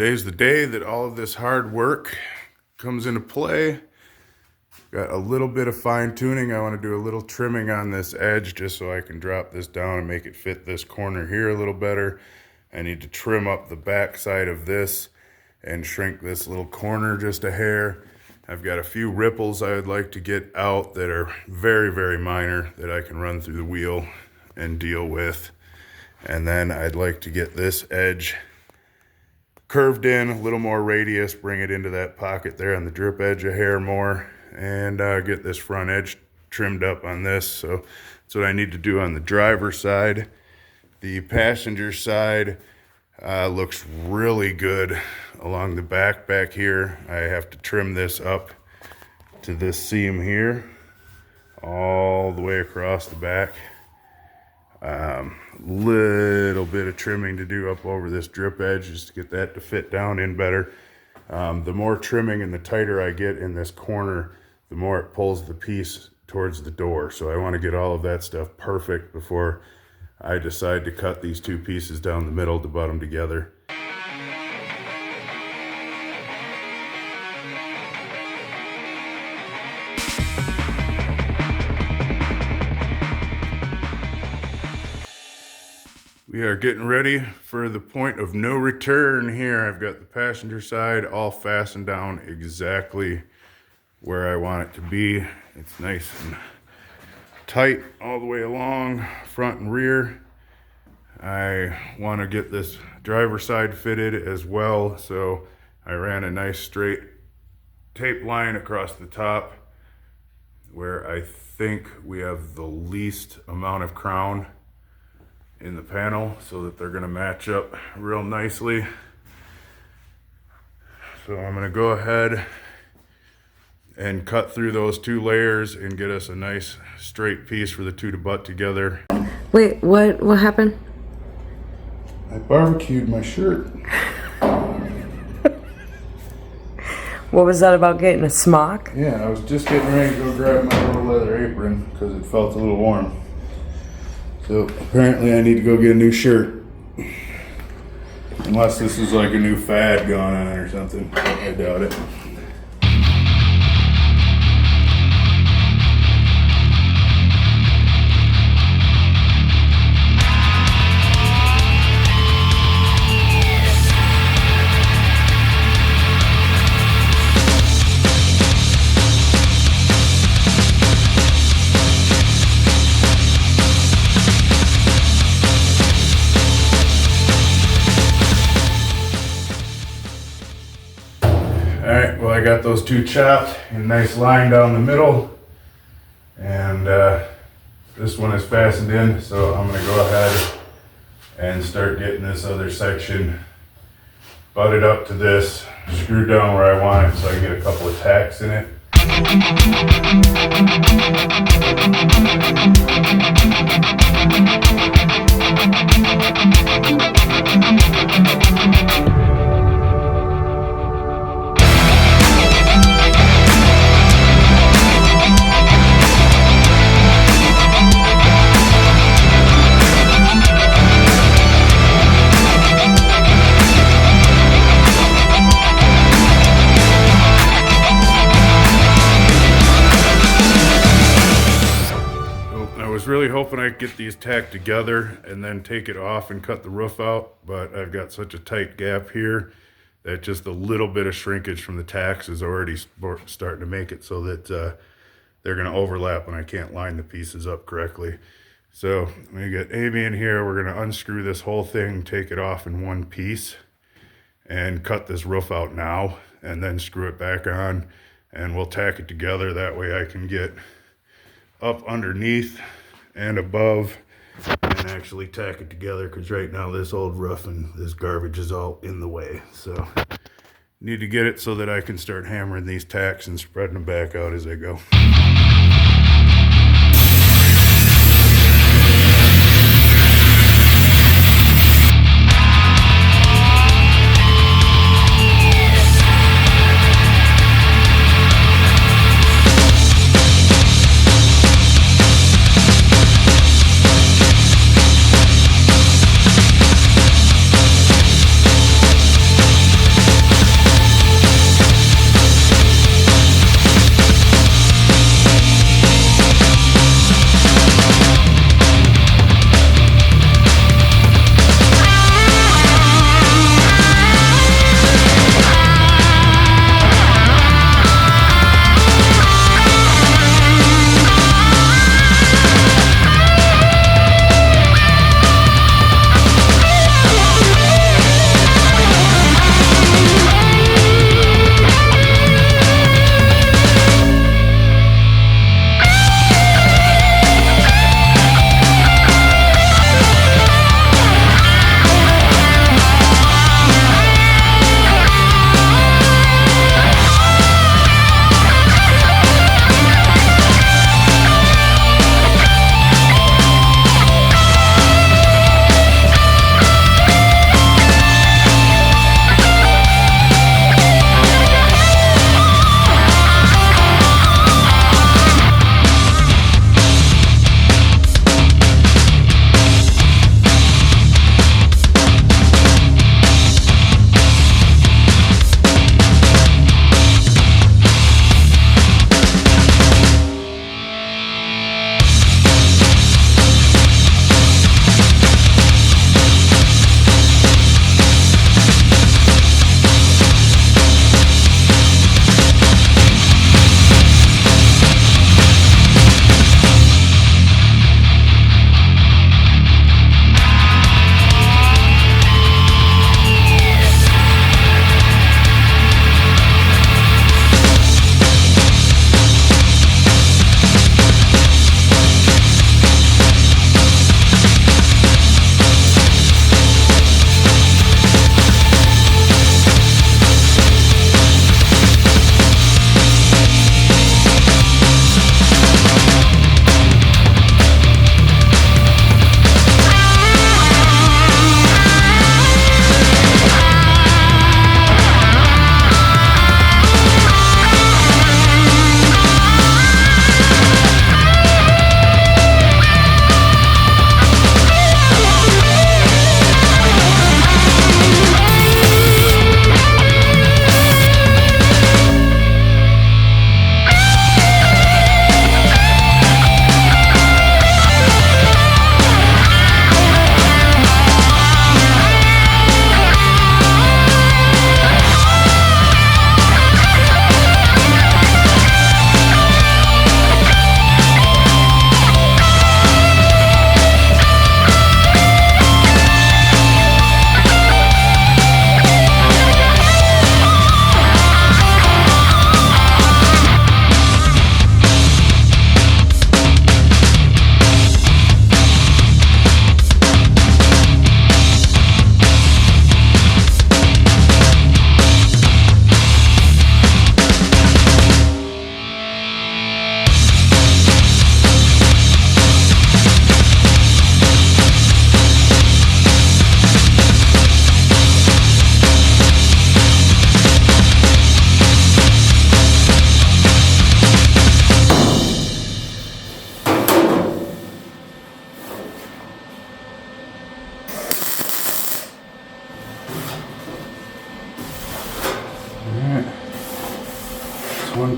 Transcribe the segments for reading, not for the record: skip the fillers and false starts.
Today's the day that all of this hard work comes into play. Got a little bit of fine tuning. I want to do a little trimming on this edge just so I can drop this down and make it fit this corner here a little better. I need to trim up the back side of this and shrink this little corner just a hair. I've got a few ripples I would like to get out that are very, very minor that I can run through the wheel and deal with. And then I'd like to get this edge curved in, a little more radius, bring it into that pocket there on the drip edge a hair more, and get this front edge trimmed up on this. So that's what I need to do on the driver's side. The passenger side looks really good along the back here. I have to trim this up to this seam here, all the way across the back. Little bit of trimming to do up over this drip edge just to get that to fit down in better. The more trimming and the tighter I get in this corner, the more it pulls the piece towards the door. So I want to get all of that stuff perfect before I decide to cut these two pieces down the middle to butt them together. We are getting ready for the point of no return here. I've got the passenger side all fastened down exactly where I want it to be. It's nice and tight all the way along, front and rear. I want to get this driver's side fitted as well, so I ran a nice straight tape line across the top where I think we have the least amount of crown in the panel so that they're going to match up real nicely. So I'm going to go ahead and cut through those two layers and get us a nice straight piece for the two to butt together. Wait, what happened? I barbecued my shirt. What was that about, getting a smock? Yeah, I was just getting ready to go grab my little leather apron because it felt a little warm. So apparently I need to go get a new shirt. Unless this is like a new fad going on or something. I doubt it. Alright, well I got those two chopped in a nice line down the middle, and this one is fastened in, so I'm going to go ahead and start getting this other section butted up to this, screwed down where I want it so I can get a couple of tacks in it. Really hoping I could get these tacked together and then take it off and cut the roof out, but I've got such a tight gap here that just a little bit of shrinkage from the tacks is already starting to make it so that they're going to overlap and I can't line the pieces up correctly. So I'm going to get Amy in here. We're going to unscrew this whole thing, take it off in one piece, and cut this roof out now, and then screw it back on, and we'll tack it together. That way I can get up underneath and above and actually tack it together, because right now this old roof and this garbage is all in the way. So need to get it so that I can start hammering these tacks and spreading them back out as I go.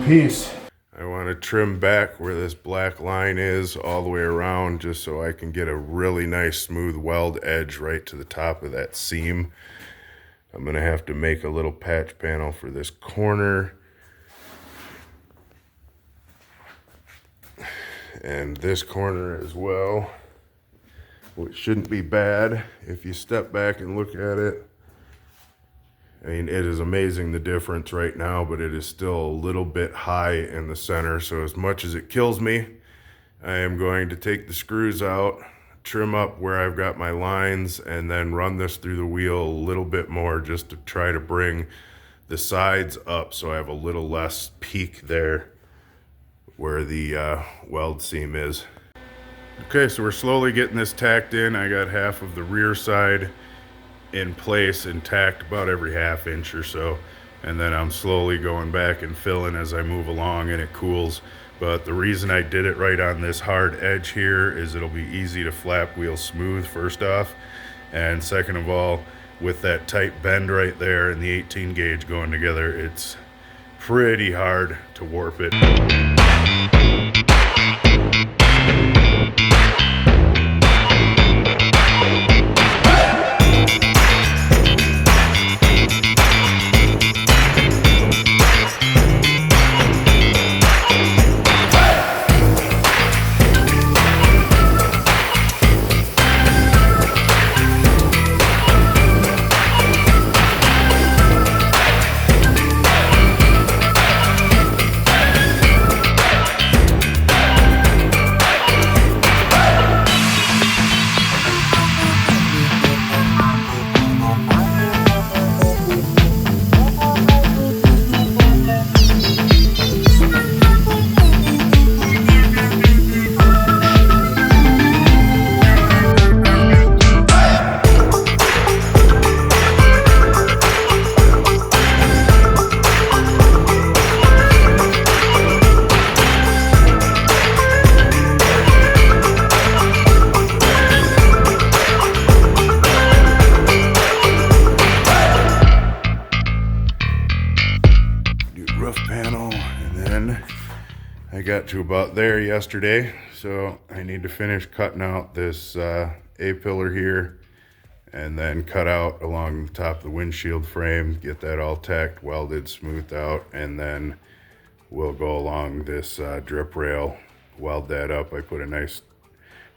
piece. I want to trim back where this black line is all the way around just so I can get a really nice smooth weld edge right to the top of that seam. I'm going to have to make a little patch panel for this corner. And this corner as well, which shouldn't be bad if you step back and look at it. I mean, it is amazing the difference right now, but it is still a little bit high in the center. So as much as it kills me, I am going to take the screws out, trim up where I've got my lines, and then run this through the wheel a little bit more just to try to bring the sides up so I have a little less peak there where the weld seam is. Okay, so we're slowly getting this tacked in. I got half of the rear side in place and tacked about every half inch or so, and then I'm slowly going back and filling as I move along and it cools. But the reason I did it right on this hard edge here is it'll be easy to flap wheel smooth, first off, and second of all, with that tight bend right there and the 18 gauge going together, it's pretty hard to warp it. I got to about there yesterday, so I need to finish cutting out this A-pillar here and then cut out along the top of the windshield frame, get that all tacked, welded, smoothed out, and then we'll go along this drip rail, weld that up. I put a nice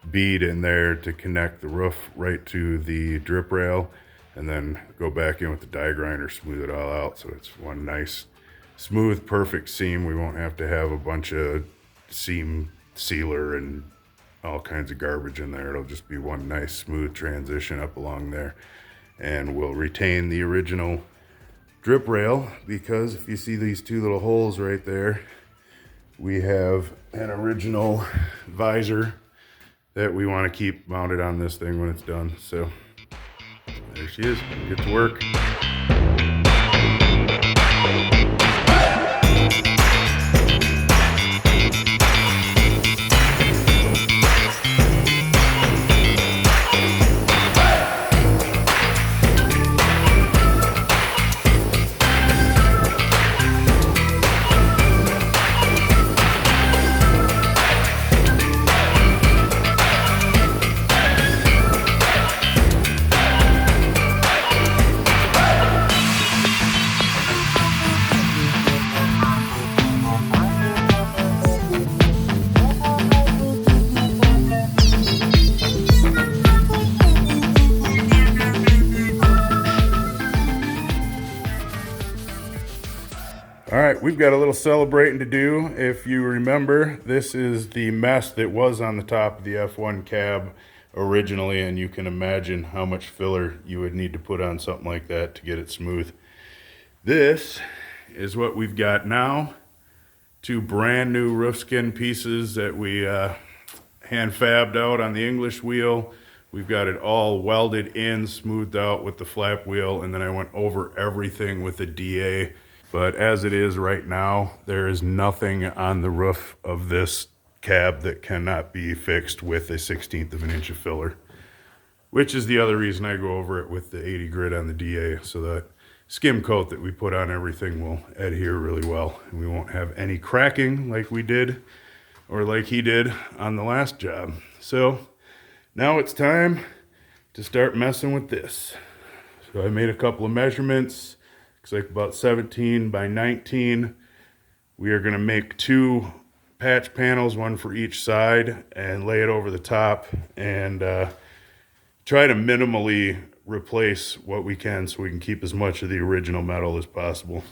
bead in there to connect the roof right to the drip rail, and then go back in with the die grinder, smooth it all out so it's one nice smooth, perfect seam. We won't have to have a bunch of seam sealer and all kinds of garbage in there. It'll just be one nice smooth transition up along there. And we'll retain the original drip rail, because if you see these two little holes right there, we have an original visor that we want to keep mounted on this thing when it's done. So there she is, get to work. All right, we've got a little celebrating to do. If you remember, this is the mess that was on the top of the F1 cab originally, and you can imagine how much filler you would need to put on something like that to get it smooth. This is what we've got now. Two brand new roof skin pieces that we hand fabbed out on the English wheel. We've got it all welded in, smoothed out with the flap wheel, and then I went over everything with the DA. But as it is right now, there is nothing on the roof of this cab that cannot be fixed with a 1/16 of an inch of filler, which is the other reason I go over it with the 80 grit on the DA, so that skim coat that we put on everything will adhere really well. And we won't have any cracking like we did or like he did on the last job. So now it's time to start messing with this. So I made a couple of measurements. Looks like about 17 by 19. We are gonna make 2 patch panels, one for each side, and lay it over the top and try to minimally replace what we can so we can keep as much of the original metal as possible.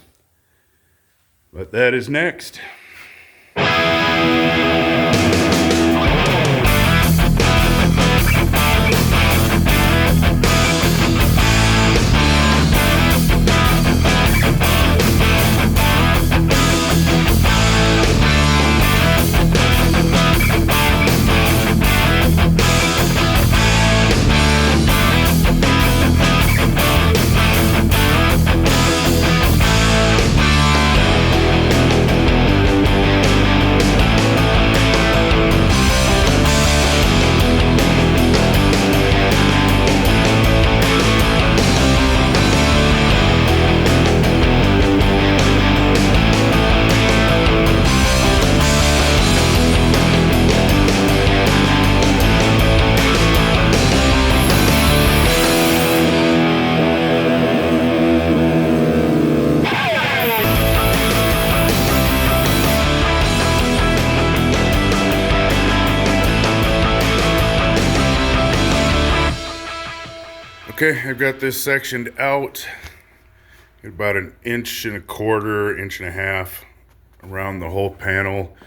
But that is next. Okay, I've got this sectioned out about 1.25 inches, 1.5 inches around the whole panel.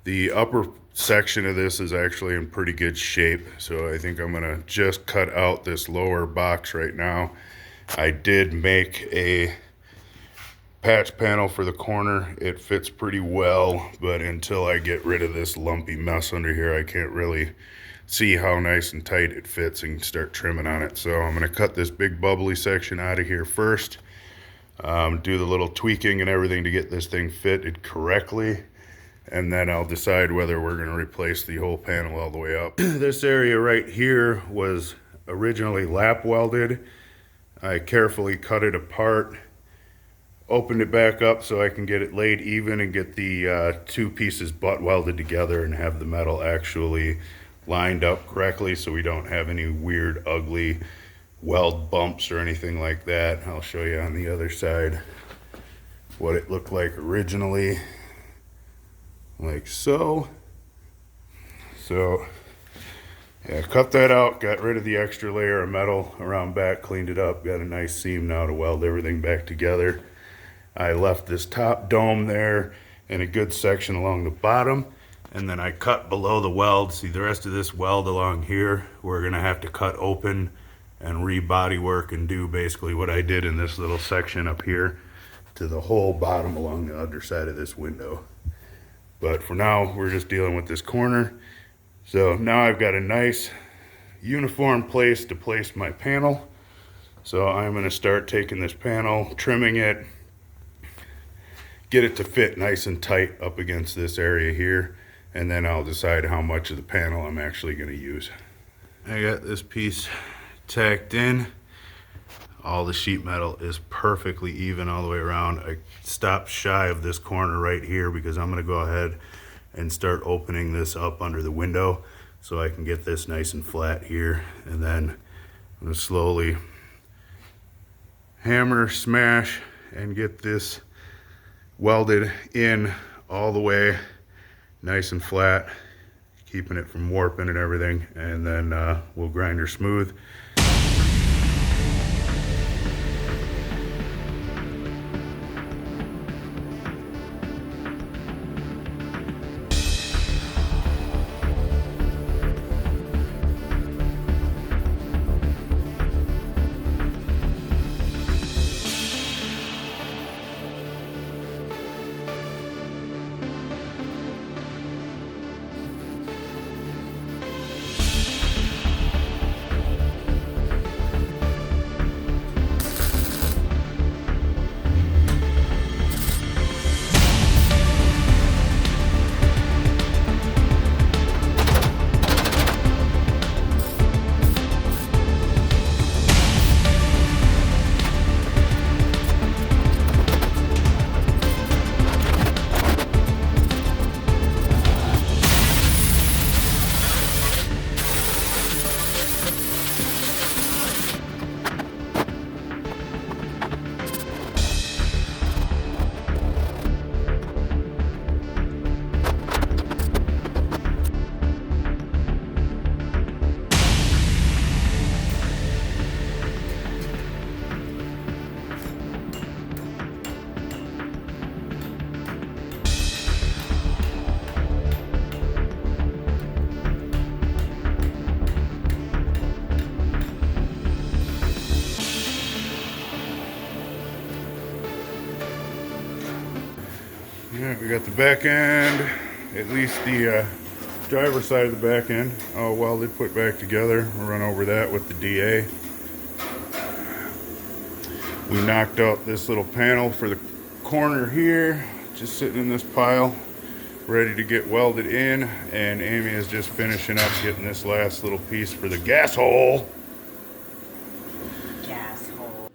The upper section of this is actually in pretty good shape, so I think I'm gonna just cut out this lower box right now. I did make a patch panel for the corner. It fits pretty well, but until I get rid of this lumpy mess under here, I can't really see how nice and tight it fits and start trimming on it. So I'm gonna cut this big bubbly section out of here first, do the little tweaking and everything to get this thing fitted correctly, and then I'll decide whether we're gonna replace the whole panel all the way up. This area right here was originally lap welded. I carefully cut it apart, opened it back up so I can get it laid even and get the 2 pieces butt welded together and have the metal actually lined up correctly so we don't have any weird ugly weld bumps or anything like that. I'll show you on the other side what it looked like originally, like so. So yeah, cut that out, got rid of the extra layer of metal around back, cleaned it up, got a nice seam now to weld everything back together. I left this top dome there and a good section along the bottom, and then I cut below the weld. See, the rest of this weld along here, we're gonna have to cut open and re-body work and do basically what I did in this little section up here to the whole bottom along the other side of this window. But for now, we're just dealing with this corner. So now I've got a nice uniform place to place my panel. So I'm gonna start taking this panel, trimming it, get it to fit nice and tight up against this area here, and then I'll decide how much of the panel I'm actually gonna use. I got this piece tacked in. All the sheet metal is perfectly even all the way around. I stopped shy of this corner right here because I'm gonna go ahead and start opening this up under the window so I can get this nice and flat here. And then I'm gonna slowly hammer, smash, and get this welded in all the way nice and flat, keeping it from warping and everything, and then we'll grind her smooth. got the back end, at least the driver's side of the back end, all welded, put back together. We'll run over that with the DA. We knocked out this little panel for the corner here, just sitting in this pile, ready to get welded in. And Amy is just finishing up getting this last little piece for the gas hole. Gas hole.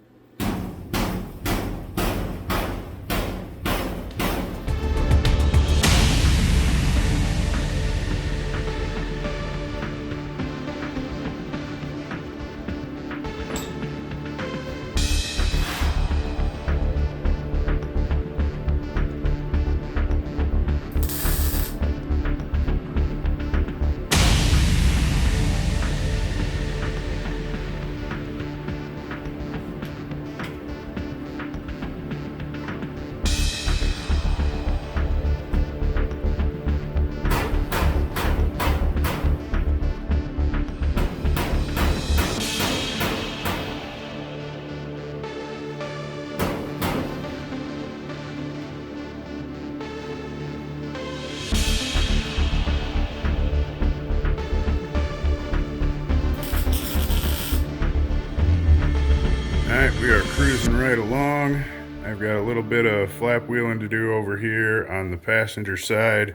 Alright, we are cruising right along. I've got a little bit of flap wheeling to do over here on the passenger side,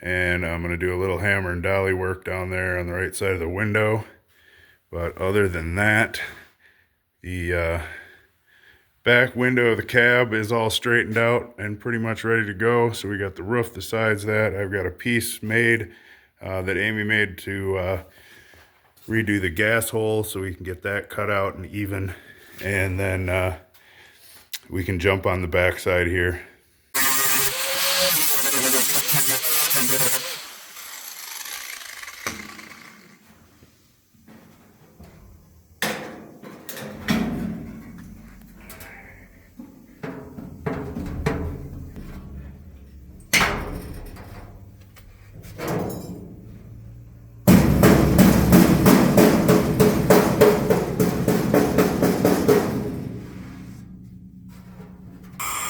and I'm going to do a little hammer and dolly work down there on the right side of the window. But other than that, the back window of the cab is all straightened out and pretty much ready to go. So we got the roof, the sides of that. I've got a piece made that Amy made to redo the gas hole so we can get that cut out and even, and then we can jump on the back side here.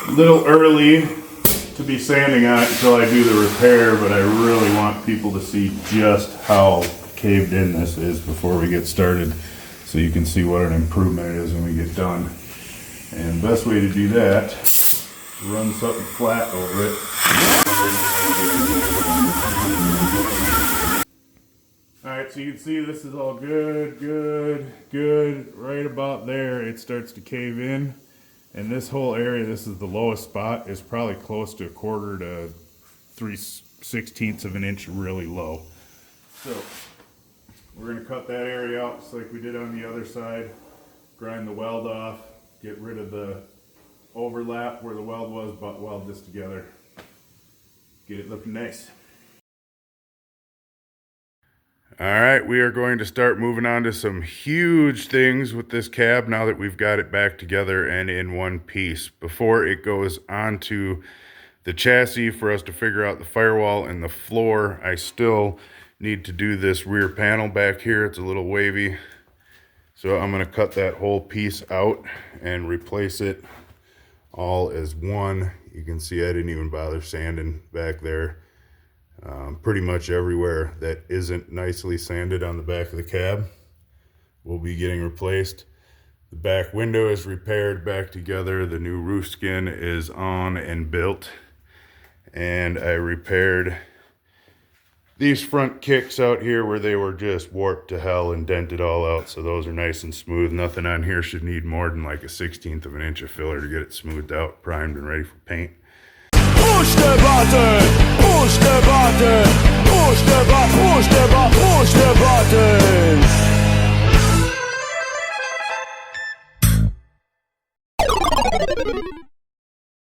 A little early to be sanding on it until I do the repair, but I really want people to see just how caved in this is before we get started, so you can see what an improvement it is when we get done. And the best way to do that, run something flat over it. Alright, so you can see this is all good. Right about there, it starts to cave in. And this whole area, this is the lowest spot, is probably close to 1/4 to 3/16 of an inch really low. So we're going to cut that area out just like we did on the other side, grind the weld off, get rid of the overlap where the weld was, but weld this together, get it looking nice. Alright, we are going to start moving on to some huge things with this cab now that we've got it back together and in one piece. Before it goes onto the chassis for us to figure out the firewall and the floor, I still need to do this rear panel back here. It's a little wavy. So I'm going to cut that whole piece out and replace it all as one. You can see I didn't even bother sanding back there. Pretty much everywhere that isn't nicely sanded on the back of the cab will be getting replaced. The back window is repaired back together. The new roof skin is on and built. And I repaired these front kicks out here where they were just warped to hell and dented all out. So those are nice and smooth. Nothing on here should need more than like 1/16 of an inch of filler to get it smoothed out, primed, and ready for paint. Push the button, push the button, push the button, push the button, push the buttons.